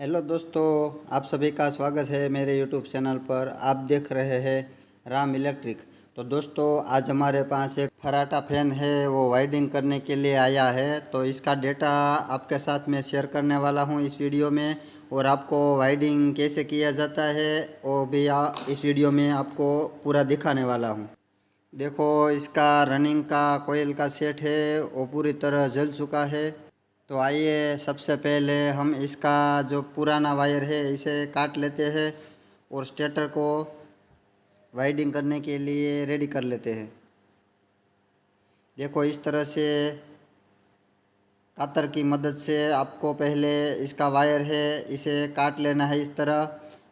Hello दोस्तों, आप सभी का स्वागत है मेरे यूट्यूब चैनल पर। आप देख रहे हैं राम इलेक्ट्रिक। तो दोस्तों, आज हमारे पास एक फराटा फैन है, वो वायरिंग करने के लिए आया है। तो इसका डेटा आपके साथ में शेयर करने वाला हूँ इस वीडियो में, और आपको वायरिंग कैसे किया जाता है वो भी इस वीडियो में आपको पूरा दिखाने वाला हूँ। देखो, इसका रनिंग का कोयल का सेट है वो पूरी तरह जल चुका है। तो आइए, सबसे पहले हम इसका जो पुराना वायर है इसे काट लेते हैं और स्टेटर को वाइडिंग करने के लिए रेडी कर लेते हैं। देखो, इस तरह से कातर की मदद से आपको पहले इसका वायर है इसे काट लेना है इस तरह।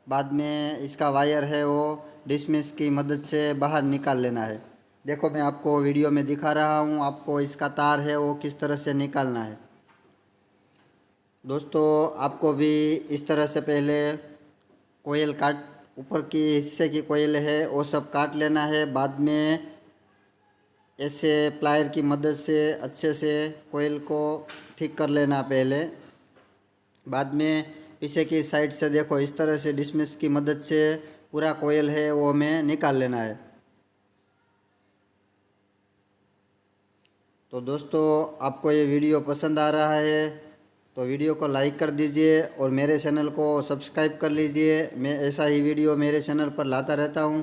बाद में इसका वायर है वो डिसमिस की मदद से बाहर निकाल लेना है। देखो, मैं आपको वीडियो में दिखा रहा हूँ, आपको इसका तार है वो किस तरह से निकालना है। दोस्तों, आपको भी इस तरह से पहले कोयल काट ऊपर की हिस्से की कोयल है वो सब काट लेना है। बाद में ऐसे प्लायर की मदद से अच्छे से कोयल को ठीक कर लेना पहले। बाद में पीछे की साइड से देखो, इस तरह से डिसमिस की मदद से पूरा कोयल है वो हमें निकाल लेना है। तो दोस्तों, आपको ये वीडियो पसंद आ रहा है तो वीडियो को लाइक कर दीजिए और मेरे चैनल को सब्सक्राइब कर लीजिए। मैं ऐसा ही वीडियो मेरे चैनल पर लाता रहता हूँ।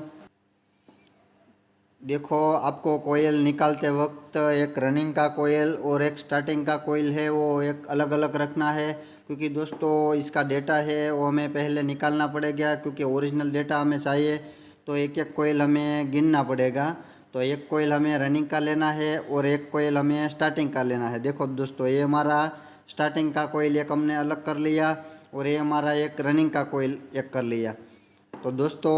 देखो, आपको कोयल निकालते वक्त एक रनिंग का कोयल और एक स्टार्टिंग का कोयल है वो एक अलग अलग रखना है, क्योंकि दोस्तों इसका डेटा है वो हमें पहले निकालना पड़ेगा, क्योंकि ओरिजिनल डेटा हमें चाहिए। तो एक एक कोयल हमें गिनना पड़ेगा। तो एक कोयल हमें रनिंग का लेना है और एक कोयल हमें स्टार्टिंग का लेना है। देखो दोस्तों, ये हमारा स्टार्टिंग का कोयल एक हमने अलग कर लिया और ये हमारा एक रनिंग का कोयल एक कर लिया। तो दोस्तों,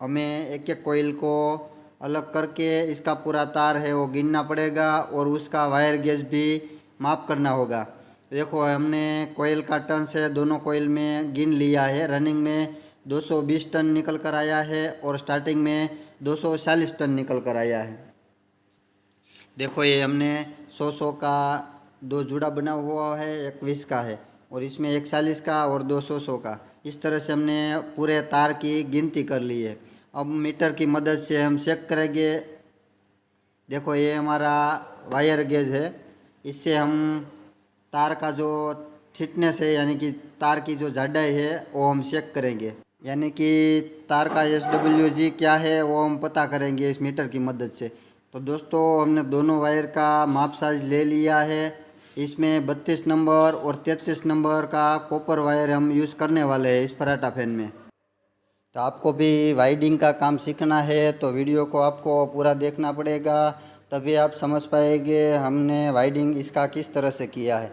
हमें एक एक कोयल को अलग करके इसका पूरा तार है वो गिनना पड़ेगा और उसका वायर गेज भी माप करना होगा। देखो, हमने कोयल का टन से दोनों कोयल में गिन लिया है। रनिंग में 220 टन निकल कर आया है और स्टार्टिंग में 240 टन निकल कर आया है। देखो, ये हमने 100 का दो जुड़ा बना हुआ है, एक 20 का है और इसमें एक 40 का और 200 का। इस तरह से हमने पूरे तार की गिनती कर ली है। अब मीटर की मदद से हम चेक करेंगे। देखो, ये हमारा वायर गेज है, इससे हम तार का जो थिकनेस है यानी कि तार की जो जाड़ाई है वो हम चेक करेंगे, यानी कि तार का SWG क्या है वो हम पता करेंगे इस मीटर की मदद से। तो दोस्तों, हमने दोनों वायर का माप साइज ले लिया है। इसमें 32 नंबर और 33 नंबर का कॉपर वायर हम यूज़ करने वाले हैं इस फराटा फैन में। तो आपको भी वाइडिंग का काम सीखना है तो वीडियो को आपको पूरा देखना पड़ेगा, तभी आप समझ पाएंगे हमने वाइडिंग इसका किस तरह से किया है।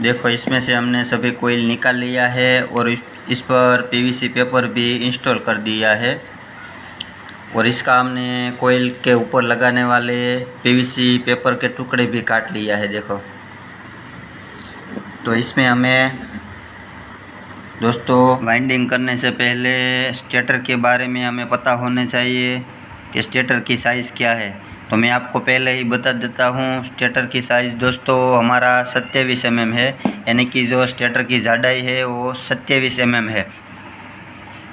देखो, इसमें से हमने सभी कोयल निकाल लिया है और इस पर PVC पेपर भी इंस्टॉल कर दिया है और इसका हमने कोयल के ऊपर लगाने वाले PVC पेपर के टुकड़े भी काट लिया है। देखो, तो इसमें हमें दोस्तों वाइंडिंग करने से पहले स्टेटर के बारे में हमें पता होना चाहिए कि स्टेटर की साइज़ क्या है। तो मैं आपको पहले ही बता देता हूँ, स्टेटर की साइज़ दोस्तों हमारा 27 mm है, यानी कि जो स्टेटर की जाड़ाई है वो 27 mm है।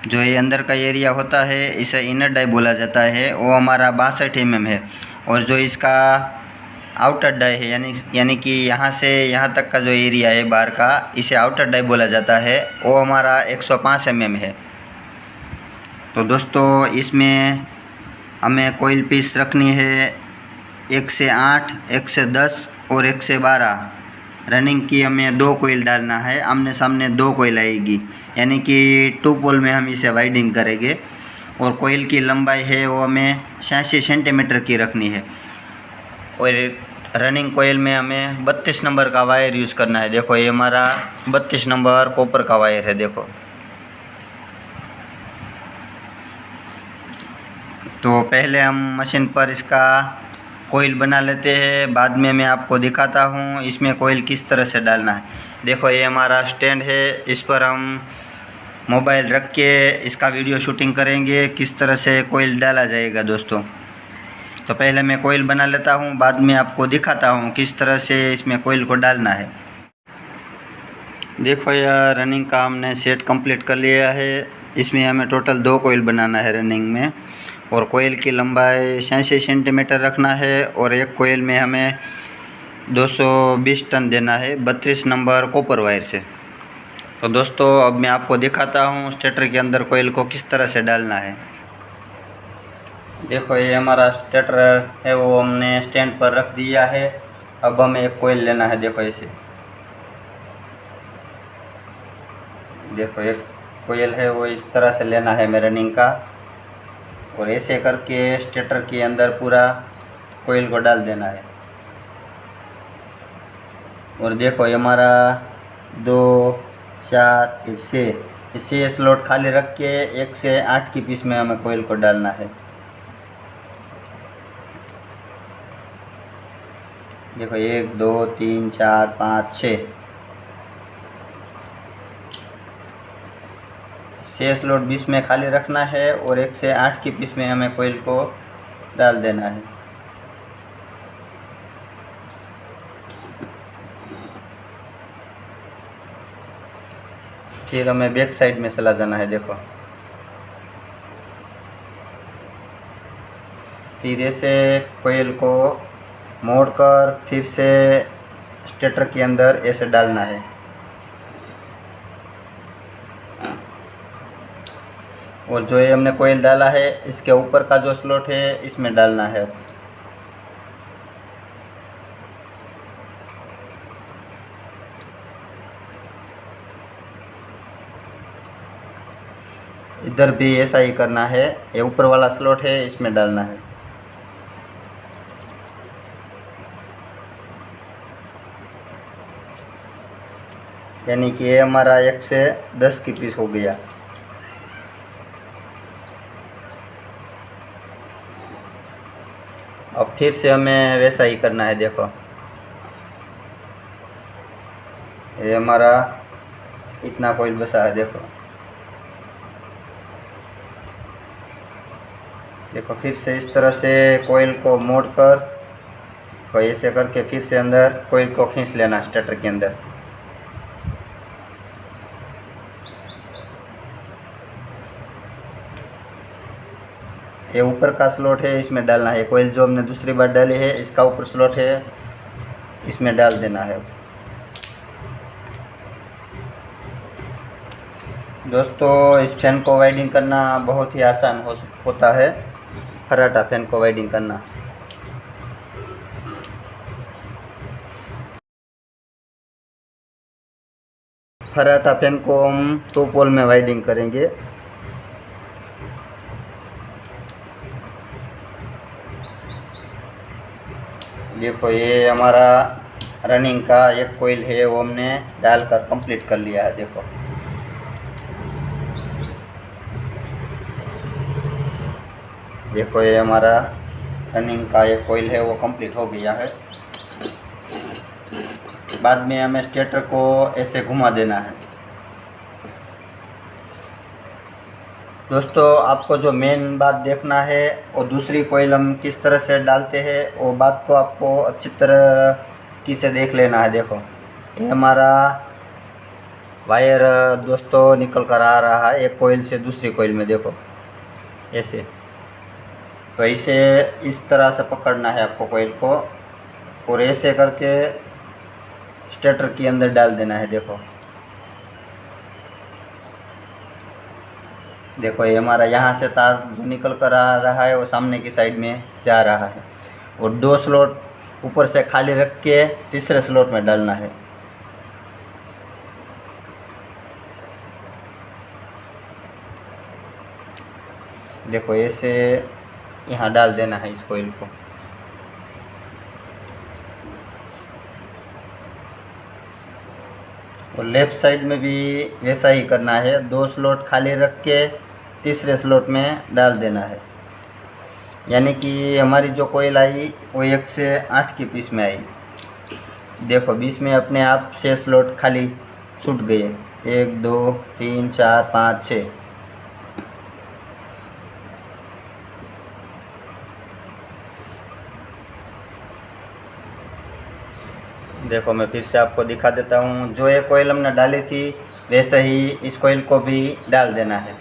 जो ये अंदर का एरिया होता है इसे इनर डाई बोला जाता है, वो हमारा 62 mm है। और जो इसका आउटर डाई है यानी कि यहाँ से यहाँ तक का जो एरिया है बाहर का, इसे आउटर डाई बोला जाता है, वो हमारा 105 mm है। तो दोस्तों, इसमें हमें कोयल पीस रखनी है 1 से 8, 1 से 10 और 1 से 12। रनिंग की हमें 2 कोयल डालना है, आमने सामने 2 कोयल आएगी, यानी कि 2 पोल में हम इसे वाइडिंग करेंगे। और कोयल की लंबाई है वो हमें 86 सेंटीमीटर की रखनी है और रनिंग कोयल में हमें 32 नंबर का वायर यूज़ करना है। देखो, ये हमारा 32 नंबर कॉपर का वायर है। देखो, तो पहले हम मशीन पर इसका कोयल बना लेते हैं, बाद में मैं आपको दिखाता हूँ इसमें कोयल किस तरह से डालना है। देखो, ये हमारा स्टैंड है, इस पर हम मोबाइल रख के इसका वीडियो शूटिंग करेंगे किस तरह से कोयल डाला जाएगा दोस्तों। तो पहले मैं कोयल बना लेता हूँ, बाद में आपको दिखाता हूँ किस तरह से इसमें कोयल को डालना है। देखो यार, रनिंग का हमने सेट कंप्लीट कर लिया है। इसमें हमें टोटल 2 कोयल बनाना है रनिंग में, और कोयल की लंबाई 66 सेंटीमीटर रखना है, और एक कोयल में हमें 220 टन देना है 32 नंबर कॉपर वायर से। तो दोस्तों अब मैं आपको दिखाता हूँ स्टेटर के अंदर कोयल को किस तरह से डालना है। देखो ये हमारा स्टेटर है, वो हमने स्टैंड पर रख दिया है। अब हमें एक कोयल लेना है। देखो ऐसे, देखो एक कोयल है वो इस तरह से लेना है हमें रनिंग का, और ऐसे करके स्टेटर के अंदर पूरा कोयल को डाल देना है। और देखो ये हमारा 2 4 6 स्लॉट खाली रख के 1 से 8 की पीस में हमें कोयल को डालना है। देखो 1 2 3 4 5 6 स्लॉट 20 में खाली रखना है, और 1 से 8 की पीस में हमें कोयल को डाल देना है। फिर हमें बैक साइड में चला जाना है। देखो फिर ऐसे कोयल को मोड़कर फिर से स्टेटर के अंदर ऐसे डालना है। और जो ये हमने कोयल डाला है इसके ऊपर का जो स्लॉट है इसमें डालना है। इधर भी ऐसा ही करना है, ये ऊपर वाला स्लॉट है इसमें डालना है। यानी कि ये हमारा 1 से 10 की पीस हो गया। अब फिर से हमें वैसा ही करना है। देखो ये हमारा इतना कोयल बचा है। देखो देखो फिर से इस तरह से कोयल को मोड़कर तो ऐसे करके फिर से अंदर कोयल को खींच लेना स्टार्टर के अंदर। ये ऊपर का स्लॉट है इसमें डालना है। कोयल जो हमने दूसरी बार डाली है इसका ऊपर स्लॉट है इसमें डाल देना है। दोस्तों इस फैन को वाइडिंग करना बहुत ही आसान होता है, फर्राटा फैन को वाइडिंग करना। फर्राटा फैन को हम 2 पोल में वाइडिंग करेंगे। देखो ये हमारा रनिंग का एक कोयल है वो हमने डालकर कंप्लीट कर लिया है। देखो ये हमारा रनिंग का एक कोयल है वो कंप्लीट हो गया है। बाद में हमें स्टेटर को ऐसे घुमा देना है। दोस्तों आपको जो मेन बात देखना है वो दूसरी कोयल हम किस तरह से डालते हैं वो बात को आपको अच्छी तरह की से देख लेना है। देखो ये हमारा वायर दोस्तों निकल कर आ रहा है एक कोयल से दूसरी कोयल में। देखो ऐसे, तो इसे इस तरह से पकड़ना है आपको कोयल को, और ऐसे करके स्टेटर के अंदर डाल देना है। देखो ये हमारा यहाँ से तार जो निकल कर आ रहा है वो सामने की साइड में जा रहा है, और 2 स्लॉट ऊपर से खाली रख के तीसरे स्लॉट में डालना है। देखो ऐसे यहाँ डाल देना है इस कोयल को। और लेफ़्ट साइड में भी वैसा ही करना है, 2 स्लॉट खाली रख के तीसरे स्लॉट में डाल देना है। यानी कि हमारी जो कोयल आई वो 1 से 8 की पीस में आई। देखो बीच में अपने आप 6 स्लॉट खाली छूट गए, 1 2 3 4 5 6। देखो मैं फिर से आपको दिखा देता हूँ, जो ये कोयल हमने डाली थी वैसे ही इस कोयल को भी डाल देना है।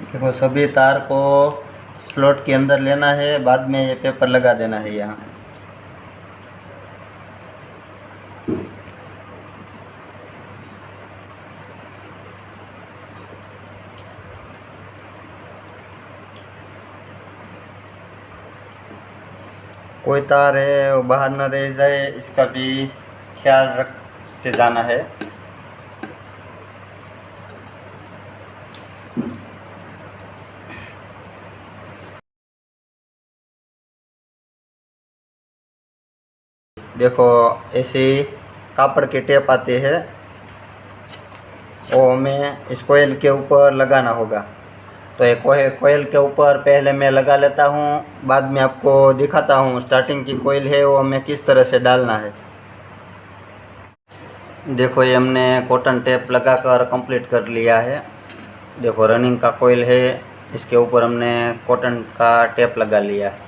देखो सभी तार को स्लॉट के अंदर लेना है, बाद में ये पेपर लगा देना है यहाँ। कोई तार है वो बाहर न रह जाए, इसका भी ख्याल रखते जाना है। देखो ऐसे कापड़ के टेप आते हैं, वो हमें इस कोयल के ऊपर लगाना होगा। तो एक कोयल के ऊपर पहले मैं लगा लेता हूँ, बाद में आपको दिखाता हूँ स्टार्टिंग की कोयल है वो हमें किस तरह से डालना है। देखो ये हमने कॉटन टेप लगाकर कंप्लीट कर लिया है। देखो रनिंग का कोयल है, इसके ऊपर हमने कॉटन का टेप लगा लिया है।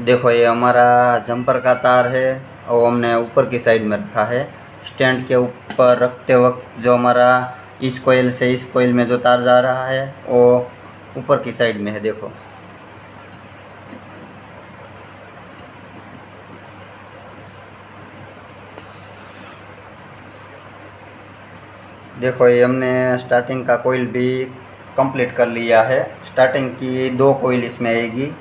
देखो ये हमारा जंपर का तार है और हमने ऊपर की साइड में रखा है। स्टैंड के ऊपर रखते वक्त जो हमारा इस कोयल से इस कोयल में जो तार जा रहा है वो ऊपर की साइड में है। देखो देखो ये हमने स्टार्टिंग का कोयल भी कंप्लीट कर लिया है। स्टार्टिंग की 2 कोयल इसमें आएगी,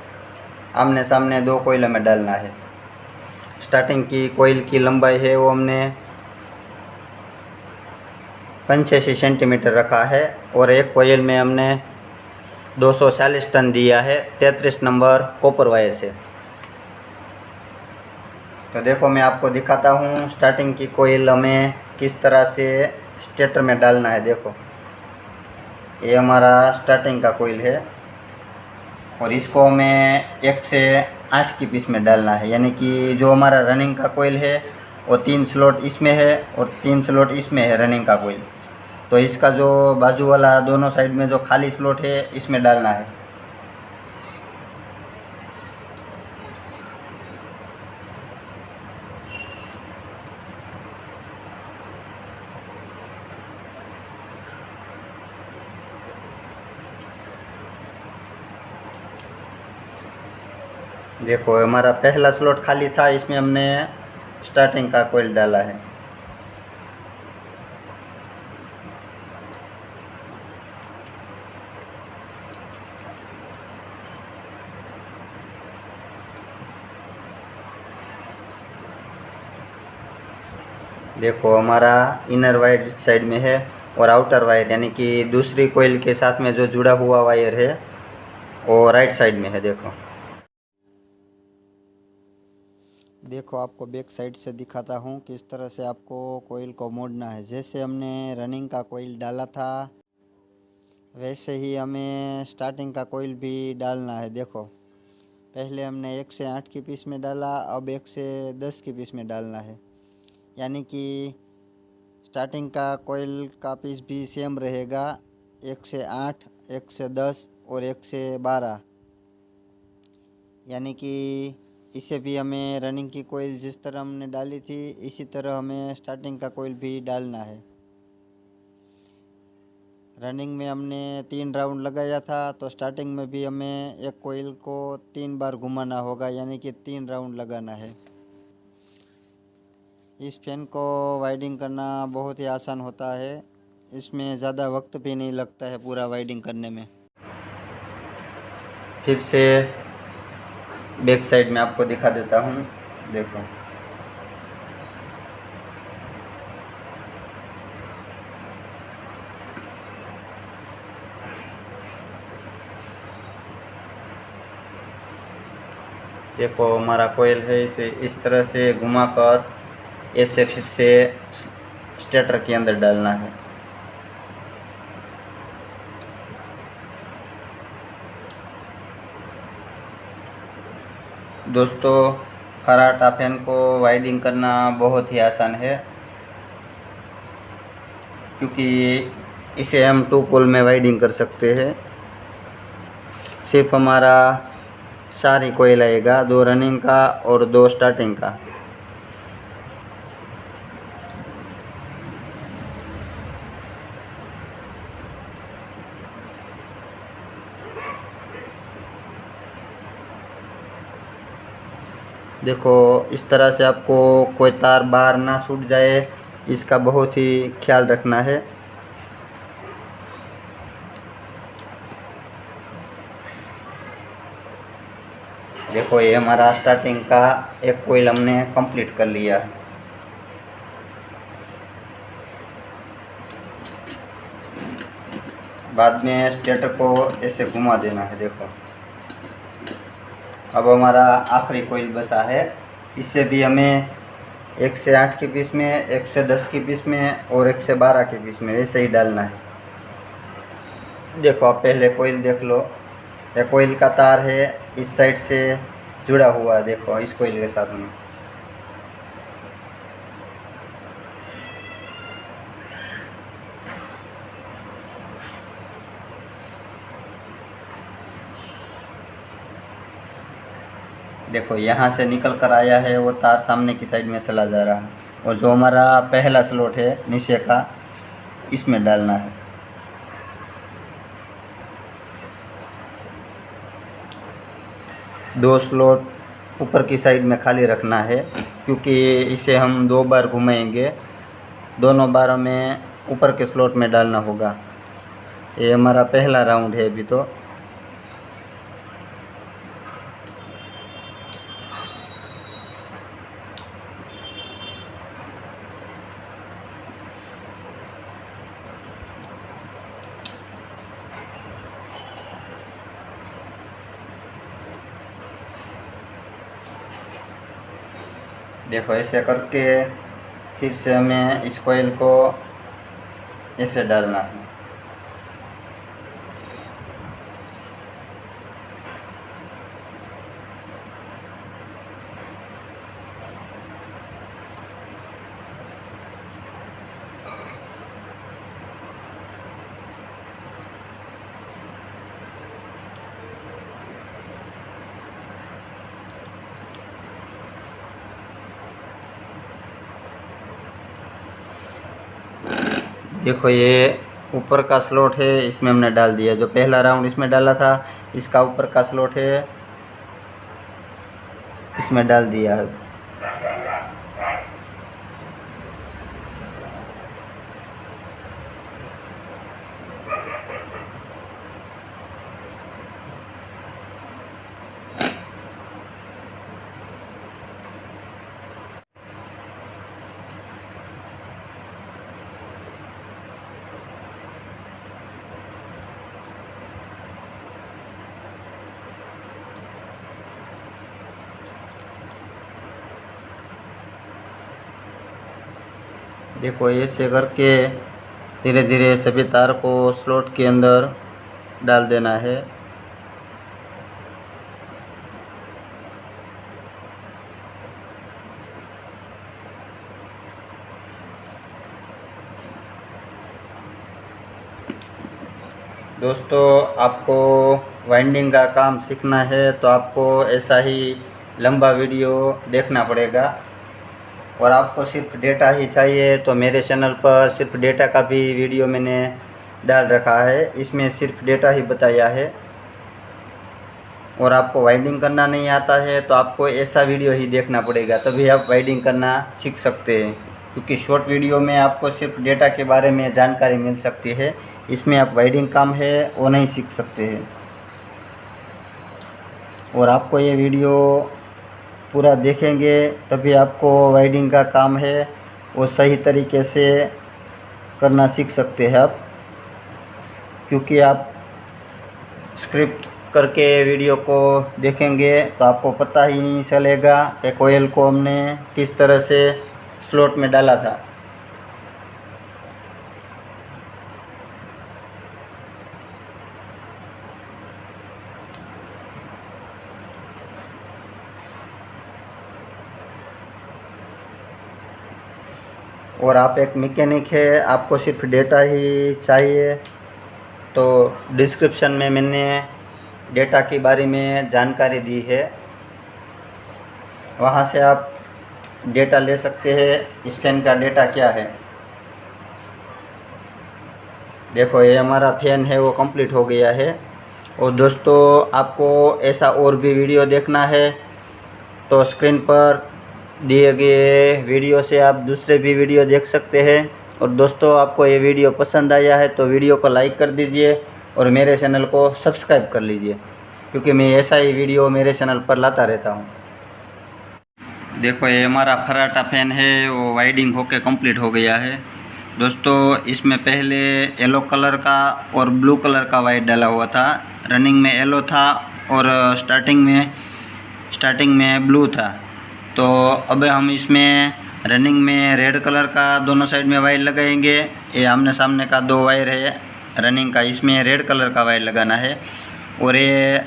आमने सामने 2 कोयल हमें डालना है। स्टार्टिंग की कोयल की लंबाई है वो हमने 85 सेंटीमीटर रखा है और एक कोयल में हमने 240 टन दिया है 33 नंबर कॉपर वायर से। तो देखो मैं आपको दिखाता हूँ स्टार्टिंग की कोयल हमें किस तरह से स्टेटर में डालना है। देखो ये हमारा स्टार्टिंग का कोयल है और इसको हमें 1 से 8 की पीस में डालना है, यानी कि जो हमारा रनिंग का कोयल है वो 3 स्लॉट इसमें है और 3 स्लॉट इसमें है रनिंग का कोयल। तो इसका जो बाजू वाला दोनों साइड में जो खाली स्लॉट है इसमें डालना है। देखो हमारा पहला स्लॉट खाली था, इसमें हमने स्टार्टिंग का कोयल डाला है। देखो हमारा इनर वायर इस साइड में है और आउटर वायर यानी कि दूसरी कोयल के साथ में जो जुड़ा हुआ वायर है वो राइट साइड में है। देखो आपको बैक साइड से दिखाता हूँ किस तरह से आपको कोयल को मोड़ना है। जैसे हमने रनिंग का कोयल डाला था वैसे ही हमें स्टार्टिंग का कोयल भी डालना है। देखो पहले हमने 1 से 8 की पीस में डाला, अब 1 से 10 की पीस में डालना है, यानी कि स्टार्टिंग का कोयल का पीस भी सेम रहेगा। 1 से 8, 1 से 10 और 1 से 12, यानी कि इसे भी हमें रनिंग की कोयल जिस तरह हमने डाली थी इसी तरह हमें स्टार्टिंग का कोयल भी डालना है। रनिंग में हमने 3 राउंड लगाया था, तो स्टार्टिंग में भी हमें एक कोयल को 3 बार घुमाना होगा, यानी कि 3 राउंड लगाना है। इस फैन को वाइडिंग करना बहुत ही आसान होता है। इसमें ज़्यादा वक्त भी नहीं लगता है पूरा वाइडिंग करने में। फिर से बैक साइड में आपको दिखा देता हूँ, देखो। देखो हमारा कोयल है, इसे इस तरह से घुमाकर ऐसे फिर से स्टेटर के अंदर डालना है। दोस्तों खराटा फैन को वाइडिंग करना बहुत ही आसान है, क्योंकि इसे हम 2 पोल में वाइडिंग कर सकते हैं। सिर्फ हमारा 4 ही कोयल आएगा, 2 रनिंग का और 2 स्टार्टिंग का। देखो इस तरह से आपको कोई तार बाहर ना छूट जाए, इसका बहुत ही ख्याल रखना है। देखो ये हमारा स्टार्टिंग का एक कोयल हमने कंप्लीट कर लिया है। बाद में स्टेटर को ऐसे घुमा देना है। देखो अब हमारा आखिरी कोयल बचा है, इससे भी हमें 1 से 8 के बीच में, 1 से 10 के बीच में और 1 से 12 के बीच में ऐसे ही डालना है। देखो आप पहले कोयल देख लो, ये कोयल का तार है इस साइड से जुड़ा हुआ है, देखो इस कोयल के साथ में। देखो यहाँ से निकल कर आया है, वो तार सामने की साइड में चला जा रहा है, और जो हमारा पहला स्लॉट है नीचे का, इसमें डालना है। दो स्लॉट ऊपर की साइड में खाली रखना है, क्योंकि इसे हम 2 बार घुमाएंगे, दोनों बारों में ऊपर के स्लॉट में डालना होगा। ये हमारा पहला राउंड है अभी तो। देखो ऐसे करके फिर से हमें इस कोयल को ऐसे डालना है। देखो ये ऊपर का स्लॉट है, इसमें हमने डाल दिया। जो पहला राउंड इसमें डाला था, इसका ऊपर का स्लॉट है, इसमें डाल दिया है। देखो ऐसे करके धीरे धीरे सभी तार को स्लॉट के अंदर डाल देना है। दोस्तों आपको वाइंडिंग का काम सीखना है तो आपको ऐसा ही लंबा वीडियो देखना पड़ेगा, और आपको सिर्फ डेटा ही चाहिए तो मेरे चैनल पर सिर्फ डेटा का भी वीडियो मैंने डाल रखा है, इसमें सिर्फ डेटा ही बताया है। और आपको वाइंडिंग करना नहीं आता है तो आपको ऐसा वीडियो ही देखना पड़ेगा, तभी आप वाइंडिंग करना सीख सकते हैं। क्योंकि शॉर्ट वीडियो में आपको सिर्फ डेटा के बारे में जानकारी मिल सकती है, इसमें आप वायरिंग काम है वो नहीं सीख सकते हैं। और आपको ये वीडियो पूरा देखेंगे तभी आपको वायरिंग का काम है वो सही तरीके से करना सीख सकते हैं आप, क्योंकि आप स्क्रिप्ट करके वीडियो को देखेंगे तो आपको पता ही नहीं चलेगा कि कोयल को हमने किस तरह से स्लॉट में डाला था। और आप एक मैकेनिक है, आपको सिर्फ डेटा ही चाहिए, तो डिस्क्रिप्शन में मैंने डेटा के बारे में जानकारी दी है, वहाँ से आप डेटा ले सकते हैं। इस फैन का डेटा क्या है, देखो ये हमारा फैन है वो कंप्लीट हो गया है। और दोस्तों आपको ऐसा और भी वीडियो देखना है तो स्क्रीन पर दिए गए वीडियो से आप दूसरे भी वीडियो देख सकते हैं। और दोस्तों आपको ये वीडियो पसंद आया है तो वीडियो को लाइक कर दीजिए और मेरे चैनल को सब्सक्राइब कर लीजिए, क्योंकि मैं ऐसा ही वीडियो मेरे चैनल पर लाता रहता हूँ। देखो ये हमारा फराटा फैन है वो वाइडिंग होके कंप्लीट हो गया है। दोस्तों इसमें पहले येलो कलर का और ब्लू कलर का वाइट डाला हुआ था, रनिंग में येलो था और स्टार्टिंग में ब्लू था। तो अब हम इसमें रनिंग में रेड कलर का दोनों साइड में वायर लगाएंगे। ये आमने सामने का 2 वायर है रनिंग का, इसमें रेड कलर का वायर लगाना है। और ये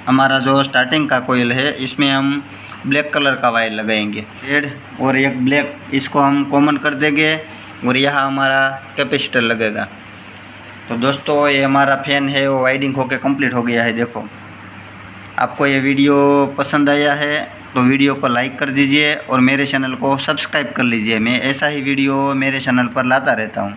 हमारा जो स्टार्टिंग का कोयल है इसमें हम ब्लैक कलर का वायर लगाएंगे, रेड और एक ब्लैक, इसको हम कॉमन कर देंगे और यहाँ हमारा कैपेसिटर लगेगा। तो दोस्तों ये हमारा फैन है वो वाइडिंग होके कंप्लीट हो गया है। देखो आपको ये वीडियो पसंद आया है तो वीडियो को लाइक कर दीजिए और मेरे चैनल को सब्सक्राइब कर लीजिए। मैं ऐसा ही वीडियो मेरे चैनल पर लाता रहता हूँ।